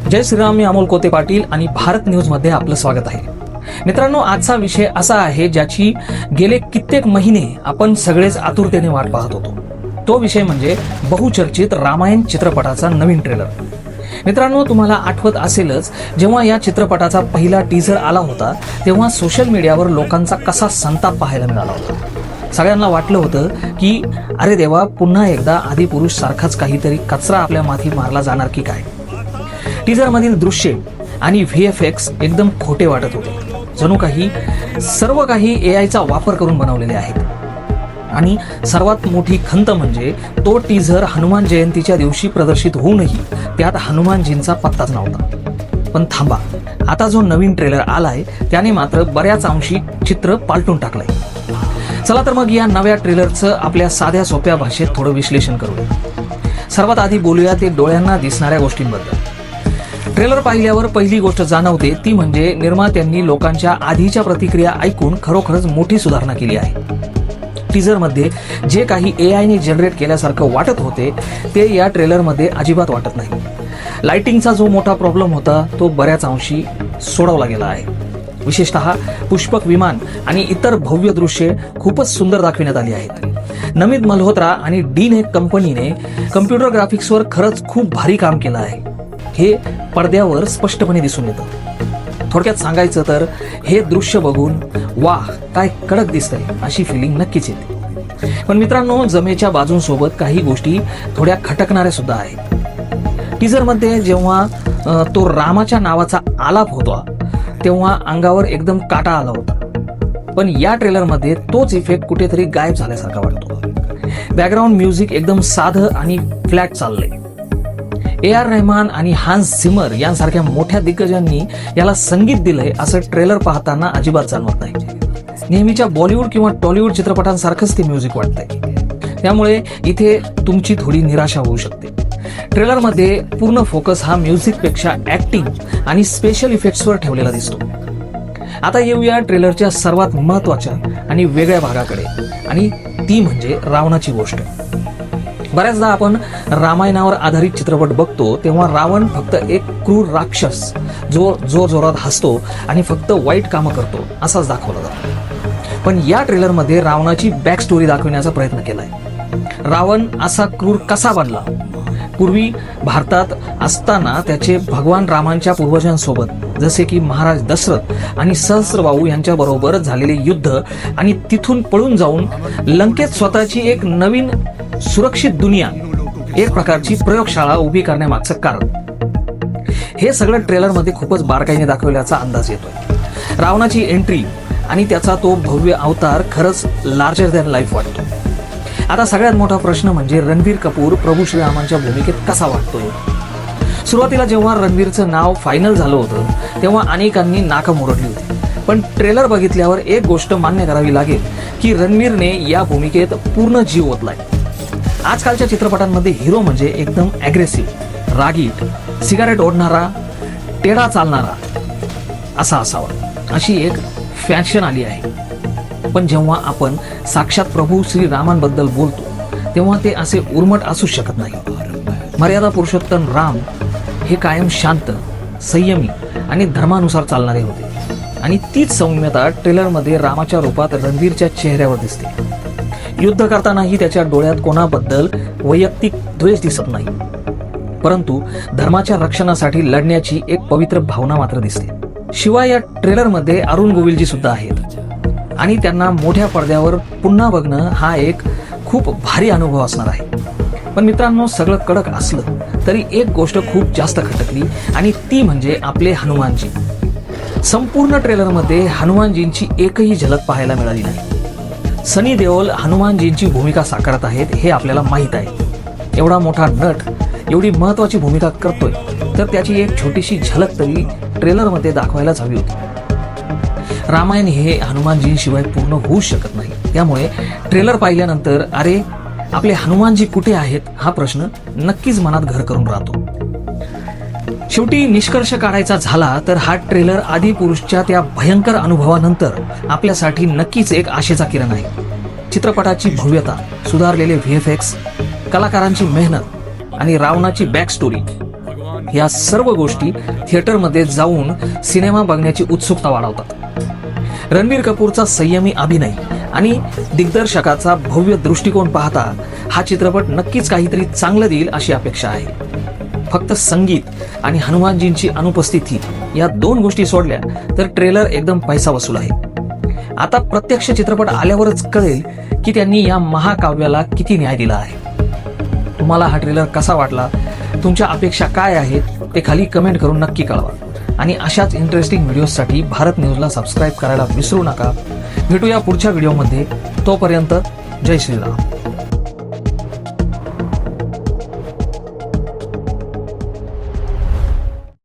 जय श्रीराम. मी अमोल कोते पाटील आणि भारत न्यूज मध्ये आपलं स्वागत आहे. मित्रांनो, आजचा विषय असा आहे ज्याची गेले कित्येक महिने आपण सगळेच आतुरतेने वाट पाहत होतो. तो विषय म्हणजे बहुचर्चित रामायण चित्रपटाचा नवीन ट्रेलर. मित्रांनो, तुम्हाला आठवत असेलच, जेव्हा या चित्रपटाचा पहिला टीझर आला होता तेव्हा सोशल मीडियावर लोकांचा कसा संताप पाहायला मिळाला होता. सगळ्यांना वाटलं होतं की अरे देवा, पुन्हा एकदा आदिपुरुष सारखाच काहीतरी कचरा आपल्या माथी मारला जाणार की काय. टीझर मधील दृश्य आणि VFX एकदम खोटे वाटत होते. जणू काही सर्व काही AI चा वापर करून बनवलेले आहेत. आणि सर्वात मोठी खंत म्हणजे तो टीझर हनुमान जयंतीच्या दिवशी प्रदर्शित होऊनही त्यात हनुमानजींचा पत्ताच नव्हता. पण थांबा, आता जो नवीन ट्रेलर आलाय त्याने मात्र बऱ्याच अंशी चित्र पालटून टाकलंय. चला तर मग या नव्या ट्रेलरचं आपल्या साध्या सोप्या भाषेत थोडं विश्लेषण करूया. सर्वात आधी बोलूया ते डोळ्यांना दिसणाऱ्या गोष्टींबद्दल. ट्रेलर पाहिल्यावर पहिली गोष्ट जाणवते ती म्हणजे निर्मात्यांनी लोकांच्या आधीच्या प्रतिक्रिया ऐकून खरोखरच मोठी सुधारणा केली आहे. टीझरमध्ये जे काही AI ने जनरेट केल्यासारखं वाटत होते ते या ट्रेलरमध्ये अजिबात वाटत नाही. लाइटिंगचा जो मोठा प्रॉब्लेम होता तो बऱ्याच अंशी सोडवला गेला आहे. विशेषतः पुष्पक विमान आणि इतर भव्य दृश्ये खूपच सुंदर दाखविण्यात आली आहेत. नमित मल्होत्रा आणि D-Net कंपनीने कम्प्युटर ग्राफिक्सवर खरंच खूप भारी काम केलं आहे. हे पडद्यावर स्पष्टपणे दिसून येतं. थोडक्यात सांगायचं तर हे दृश्य बघून वाह काय कडक दिसतंय अशी फिलिंग नक्कीच येते. पण मित्रांनो, जमेच्या बाजूंसोबत काही गोष्टी थोड्या खटकणाऱ्या सुद्धा आहेत. टीझरमध्ये जेव्हा तो रामाच्या नावाचा आलाप होता तेव्हा अंगावर एकदम काटा आला होता. पण या ट्रेलरमध्ये तोच इफेक्ट कुठेतरी गायब झाल्यासारखा वाटतो. बॅकग्राऊंड म्युझिक एकदम साधं आणि फ्लॅट चाललंय. AR रहमान आणि हान्स झिमर यांसारख्या मोठ्या दिग्गजांनी याला संगीत दिलंय असं ट्रेलर पाहताना अजिबात जाणवत नाही. नेहमीच्या बॉलिवूड किंवा टॉलिवूड चित्रपटांसारखंच ते म्युझिक वाटतंय. त्यामुळे इथे तुमची थोडी निराशा होऊ शकते. ट्रेलरमध्ये पूर्ण फोकस हा म्युझिकपेक्षा ऍक्टिंग आणि स्पेशल इफेक्ट्सवर ठेवलेला दिसतो. आता येऊया ट्रेलरच्या सर्वात महत्वाच्या आणि वेगळ्या भागाकडे, आणि ती म्हणजे रावणाची गोष्ट. बऱ्याचदा आपण रामायणावर आधारित चित्रपट बघतो तेव्हा रावण फक्त एक क्रूर राक्षस जो जोरात हसतो आणि फक्त वाईट कामं करतो असाच दाखवला जातो. पण या ट्रेलरमध्ये रावणाची बॅक स्टोरी दाखवण्याचा प्रयत्न केलाय. रावण असा क्रूर कसा बनला, पूर्वी भारतात असताना त्याचे भगवान रामांच्या पूर्वजांसोबत जसे की महाराज दशरथ आणि सहस्त्रबाहू यांच्या बरोबर झालेले युद्ध आणि तिथून पळून जाऊन लंकेत स्वतःची एक नवीन सुरक्षित दुनिया, एक प्रकारची प्रयोगशाळा उभी करण्यामागचं कारण, हे सगळं ट्रेलरमध्ये खूपच बारकाईने दाखवल्याचा अंदाज येतोय. रावणाची एंट्री आणि त्याचा तो भव्य अवतार खरंच लार्जर दॅन लाईफ वाटतो. आता सगळ्यात मोठा प्रश्न म्हणजे रणबीर कपूर प्रभू श्रीरामांच्या भूमिकेत कसा वाटतोय. सुरुवातीला जेव्हा रणबीरचं नाव फायनल झालं होतं तेव्हा अनेकांनी नाकं मुरडली होती. पण ट्रेलर बघितल्यावर एक गोष्ट मान्य करावी लागेल की रणबीरने या भूमिकेत पूर्ण जीव ओतलाय. आजकालच्या चित्रपटांमध्ये हिरो म्हणजे एकदम अग्रेसिव्ह, रागीट, सिगारेट ओढणारा, टेढा चालणारा असा असावा, अशी एक फॅशन आली आहे. पण जेव्हा आपण साक्षात प्रभू श्रीरामांबद्दल बोलतो तेव्हा ते असे उर्मट असू शकत नाही. मर्यादा पुरुषोत्तम राम हे कायम शांत, संयमी आणि धर्मानुसार चालणारे होते. आणि तीच सौम्यता ट्रेलरमध्ये रामाच्या रूपात रणबीरच्या चेहऱ्यावर दिसते. युद्ध करतानाही त्याच्या डोळ्यात कोणाबद्दल वैयक्तिक द्वेष दिसत नाही, परंतु धर्माच्या रक्षणासाठी लढण्याची एक पवित्र भावना मात्र दिसते. शिवाय या ट्रेलरमध्ये अरुण गोविलजी सुद्धा आहेत आणि त्यांना मोठ्या पडद्यावर पुन्हा बघणं हा एक खूप भारी अनुभव असणार आहे. पण मित्रांनो, सगळं कडक असलं तरी एक गोष्ट खूप जास्त खटकली आणि ती म्हणजे आपले हनुमानजी. संपूर्ण ट्रेलरमध्ये हनुमानजींची एकही झलक पाहायला मिळाली नाही. सनी देओल हनुमानजींची भूमिका साकारत आहेत हे आपल्याला माहीत आहे. एवढा मोठा नट एवढी महत्वाची भूमिका करतोय तर त्याची एक छोटीशी झलक तरी ट्रेलरमध्ये दाखवायलाच हवी होती. रामायण हे हनुमानजींशिवाय पूर्ण होऊ शकत नाही. त्यामुळे ट्रेलर पाहिल्यानंतर अरे आपले हनुमानजी कुठे आहेत हा प्रश्न नक्कीच मनात घर करून राहतो. शेवटी निष्कर्ष काढायचा झाला तर हा ट्रेलर आदिपुरुषच्या त्या भयंकर अनुभवानंतर आपल्यासाठी नक्कीच एक आशेचा किरण आहे. चित्रपटाची भव्यता, सुधारलेले VFX, कलाकारांची मेहनत आणि रावणाची बॅक स्टोरी या सर्व गोष्टी थिएटरमध्ये जाऊन सिनेमा बघण्याची उत्सुकता वाढवतात. रणबीर कपूरचा संयमी अभिनय आणि दिग्दर्शकाचा भव्य दृष्टिकोन पाहता हा चित्रपट नक्कीच काहीतरी चांगलं देईल अशी अपेक्षा आहे. फक्त संगीत आणि हनुमानजींची अनुपस्थिती या 2 गोष्टी सोडल्या तर ट्रेलर एकदम पैसा वसूल आहे. आता प्रत्यक्ष चित्रपट आल्यावरच कळेल की त्यांनी या महाकाव्याला किती न्याय दिला आहे. तुम्हाला हा ट्रेलर कसा वाटला, तुमच्या अपेक्षा काय आहेत ते खाली कमेंट करून नक्की कळवा. आणि अशाच इंटरेस्टिंग व्हिडिओसाठी भारत न्यूजला सबस्क्राईब करायला विसरू नका. भेटूया पुढच्या व्हिडिओमध्ये. तोपर्यंत जय श्रीराम.